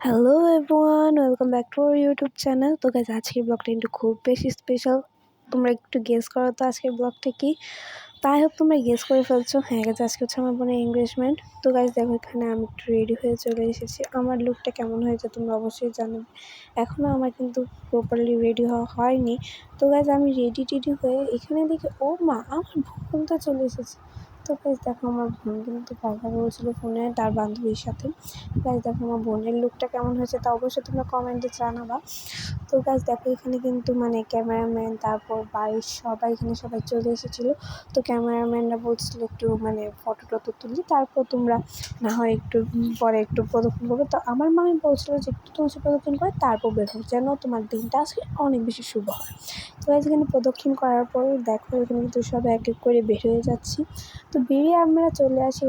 Hello everyone, welcome back to our YouTube channel. তো guys আজকের ব্লগটা কিন্তু খুব বেশি স্পেশাল। তোমরা একটু গেস করো তো আজকের ব্লগটা কি। তাই হোক তোমরা গেস করে ফেলছো। হ্যাঁ গাইজ, আজকে হচ্ছে আমার বোনের এনগেজমেন্ট। তো গাইজ দেখো, এখানে আমি একটু রেডি হয়ে চলে এসেছি। আমার লুকটা কেমন হয়েছে তোমরা অবশ্যই জানাবে। এখনও আমার কিন্তু প্রপারলি রেডি হওয়া হয়নি। তো গাইজ আমি রেডি হয়ে এখানে দেখি ও মা, আমার বোনটা চলে এসেছে। তো গাইজ দেখো, আমার বোন কিন্তু কথা বলছিল ফোনে তার বান্ধবীর সাথে। গাইজ দেখো আমার বোনের লুকটা কেমন হয়েছে তা অবশ্যই তোমরা কমেন্টে জানাবা। তো গাইজ দেখো, এখানে কিন্তু ক্যামেরাম্যান, তারপর বাড়ির সবাই, এখানে সবাই চলে এসেছিলো। তো ক্যামেরাম্যানরা বলছিল একটু ফটো টটো তুলি, তারপর তোমরা না হয় একটু পরে একটু প্রদক্ষিণ করবে। তো আমার মামি বলছিল যে একটু তুলসী প্রদক্ষিণ করে তারপর বের হোক, যেন তোমার দিনটা আজকে অনেক বেশি শুভ হয়। তো গাইজ এখানে প্রদক্ষিণ করার পর দেখো, এখানে কিন্তু সবাই এক এক করে বের হয়ে যাচ্ছি। তো বেরিয়ে আমরা চলে আসি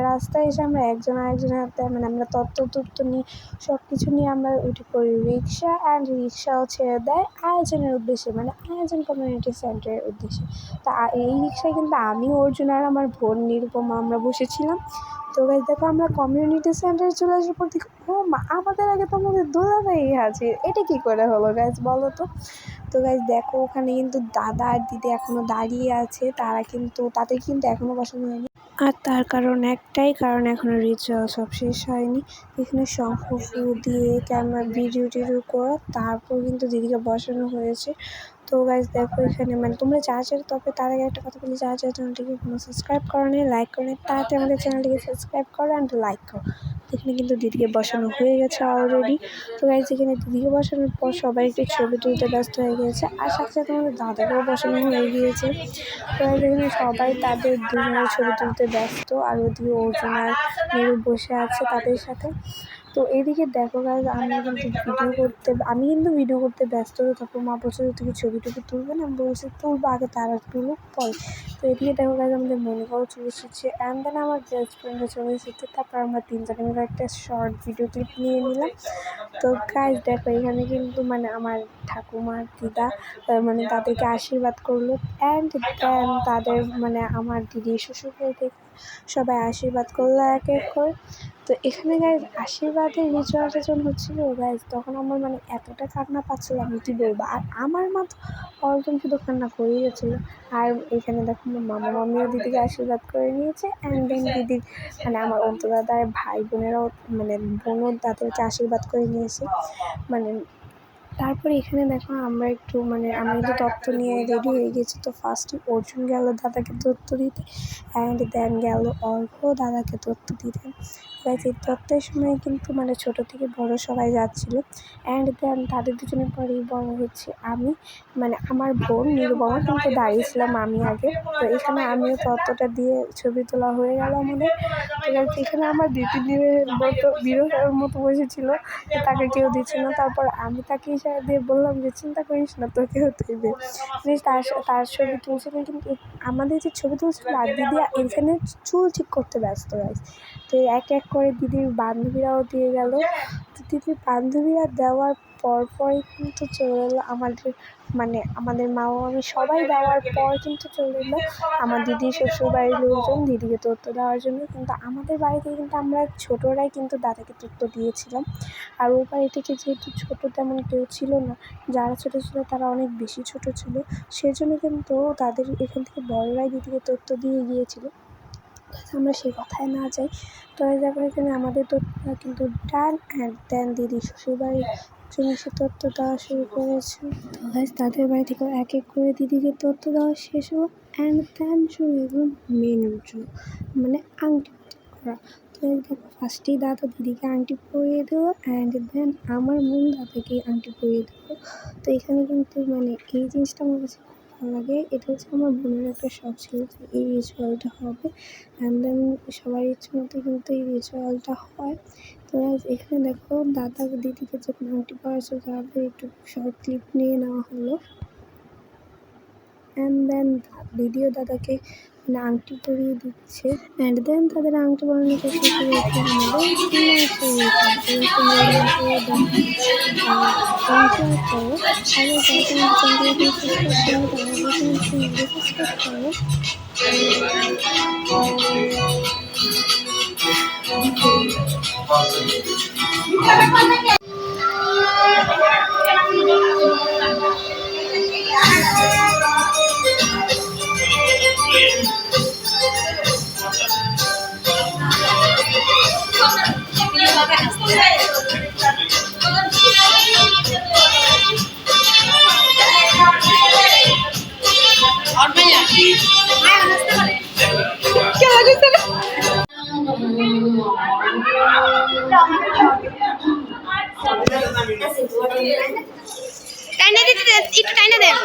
রাস্তায় এসে আমরা একজন আরেকজনের হাতে আমরা তত্ত্ব নিয়ে সব কিছু নিয়ে আমরা উঠে পড়ি রিক্সা, অ্যান্ড রিক্সাও ছেড়ে দেয় আয়োজনের উদ্দেশ্যে, আয়োজন কমিউনিটি সেন্টারের উদ্দেশ্যে। তা এই রিক্সায় কিন্তু আমি, অর্জুন আর আমার বোন নিরুপমা আমরা বসেছিলাম। তো গাইজ দেখো, আমরা কমিউনিটি সেন্টারে চলে আসার পর দেখি ও মা, আমাদের আগে তো আমাদের দুলাভাই আছে। এটা কি করে হলো গাইজ, বলো তো। তো গাইজ দেখো, ওখানে কিন্তু দাদা আর দিদি এখনও দাঁড়িয়ে আছে। তাদের কিন্তু এখনও বসানো হয়নি। আর তার কারণ একটাই, কারণ এখনও রিচুয়াল সব শেষ হয়নি। এখানে শঙ্খ ফু দিয়ে ক্যামেরা ভিডিও টিডিও করে তারপর কিন্তু দিদিকে বসানো হয়েছে। তো গাইজ দেখো, এখানে তোমরা তবে তার আগে একটা কথা বলি, চ্যানেলটিকে কোনো সাবস্ক্রাইব করো নি, লাইক করো নি, তাড়াতাড়ি আমাদের চ্যানেলটিকে সাবস্ক্রাইব করো অ্যান্ড লাইক করো। এখানে কিন্তু দিদিকে বসানো হয়ে গেছে অলরেডি। তো গাইজ এখানে দিদিকে বসানোর পর সবাই একটু ছবি তুলতে ব্যস্ত হয়ে গিয়েছে, আর সাথে সাথে আমাদের দাদাকেও বসানো হয়ে গিয়েছে। তো গাইজ এখানে সবাই তাদের দুজনের ছবি তুলতে ব্যস্ত, আর ওদিকে অর্জুন আর মেরু বসে আছে তাদের সাথে। তো এদিকে দেখো গাইজ, আমি কিন্তু ভিডিও করতে ব্যস্ত। তারপর মা বলছে তুমি ছবি টবি তুলবে না, আমি বলছি তুলবো, আগে তারা তুলুক পরে। তো এদিকে দেখো গাইজ, আমাদের মনিকাও চলে এসেছে, অ্যান্ড দেন আমার বেস্ট ফ্রেন্ডও চলে এসেছে। তারপর আমরা তিনজনে মিলে একটা শর্ট ভিডিও ক্লিপ নিয়ে নিলাম। তো গাইজ দেখো, এখানে কিন্তু আমার ঠাকুমার দিদা তাদেরকে আশীর্বাদ করলো, অ্যান্ড দেন তাদের আমার দিদি শ্বশুরকে দেখে সবাই আশীর্বাদ করলো এক এক করে। তো এখানে গাইজ আশীর্বাদের রিচুয়ালটা যখন হচ্ছিলো গাইজ, তখন আমার এতটা কান্না পাচ্ছিল, আমি কী বলবো। আর আমার মা তো অলরেডি শুধু কান্না করেই গেছিলো। আর এখানে দেখো, আমার মামিও দিদিকে আশীর্বাদ করে নিয়েছে, অ্যান্ড দেন দিদির আমার অন্তদাদার ভাই বোনেরাও বোনও তাদেরকে আশীর্বাদ করে নিয়েছে। তারপরে এখানে দেখো, আমরা একটু আমরা কিন্তু তত্ত্ব নিয়ে রেডি হয়ে গেছি। তো ফার্স্টে অর্জুন গেল দাদাকে তত্ত্ব দিতে, অ্যান্ড দেন গেল অর্ঘ দাদাকে তত্ত্ব দিতে। গাইজ এই তত্ত্বের সময় কিন্তু ছোটো থেকে বড় সবাই যাচ্ছিলো, অ্যান্ড দেন তাদের দুজনের পরেই বড় হচ্ছে আমি, আমার বোন নিরুপমা কিন্তু দাঁড়িয়েছিলাম আমি আগে। তো এখানে আমিও তত্ত্বটা দিয়ে ছবি তোলা হয়ে গেল আমাদের। তো গাইজ এখানে আমার দিদির মতো বিরহের মতো বসেছিলো, তাকে কেউ দিচ্ছে না। তারপর আমি তাকে ইশারা দিয়ে বললাম যে চিন্তা করিস না, তোকেও তুলবে। তার ছবি তুলছিল, কিন্তু আমাদের যে ছবি তুলছিল আর দিদি এখানে চুল ঠিক করতে ব্যস্ত আছে। তো এক এক করে দিদির বান্ধবীরাও দিয়ে গেল। তো দিদির বান্ধবীরা দেওয়ার পরই কিন্তু চলে এলো আমাদের মা ও আমি সবাই দেওয়ার পর কিন্তু চলে এলো আমার দিদির শ্বশুরবাড়ির লোকজন দিদিকে তত্ত্ব দেওয়ার জন্য। কিন্তু আমাদের বাড়িতে কিন্তু আমরা ছোটরাই কিন্তু দাদাকে তত্ত্ব দিয়েছিলাম। আর ওর বাড়ি থেকে যেহেতু ছোটো তেমন কেউ ছিল না, যারা ছোটো ছিল তারা অনেক বেশি ছোটো ছিল, সেজন্য কিন্তু তাদের এখান থেকে বড়রাই দিদিকে তত্ত্ব দিয়ে গিয়েছিল। আমরা সেই কথায় না যাই। তো তারপরে এখানে আমাদের তত্ত্বটা কিন্তু ডান, অ্যান্ড দেন দিদি শ্বশুরবাড়ির জন্য সে তত্ত্ব দেওয়া শুরু করেছে। তো গাইজ তাদের বাড়ি থেকে এক এক করে দিদিকে তত্ত্ব দেওয়া শেষ হলো, অ্যান্ড দেন শুরু হলো মেন রিচুয়াল, আংটি করা। তো দেখো, ফার্স্টেই দাদা দিদিকে আংটি পরিয়ে দেবো, অ্যান্ড দেন আমার বোন দাদাকে আংটি পরিয়ে দেবো। তো এখানে কিন্তু এই জিনিসটা আমার কাছে খুব ভালো লাগে। এটা হচ্ছে আমার বোনের একটা শখ ছিল যে এই রিচুয়ালটা হবে, অ্যান্ড দেন সবার ইচ্ছে মতো কিন্তু এই রিচুয়ালটা হয়। তো এখানে দেখো, দাদা দিদিকে যখন আংটি পরাচ্ছে তাদের একটু শর্ট ক্লিপ নিয়ে নেওয়া হলো, অ্যান্ড দেন দিদিও দাদাকে আংটি পরিয়ে দিচ্ছে, অ্যান্ড দেন তাদের আংটি পরানো শেষ হয়ে গেছে। আমাদের এনজয় করো। আবার যারা তোমাদের চ্যানেলটি সাবস্ক্রাইব করো, তারা চ্যানেলটি সাবস্ক্রাইব করো। টাইনা দিতে একটু টাইনা দেন।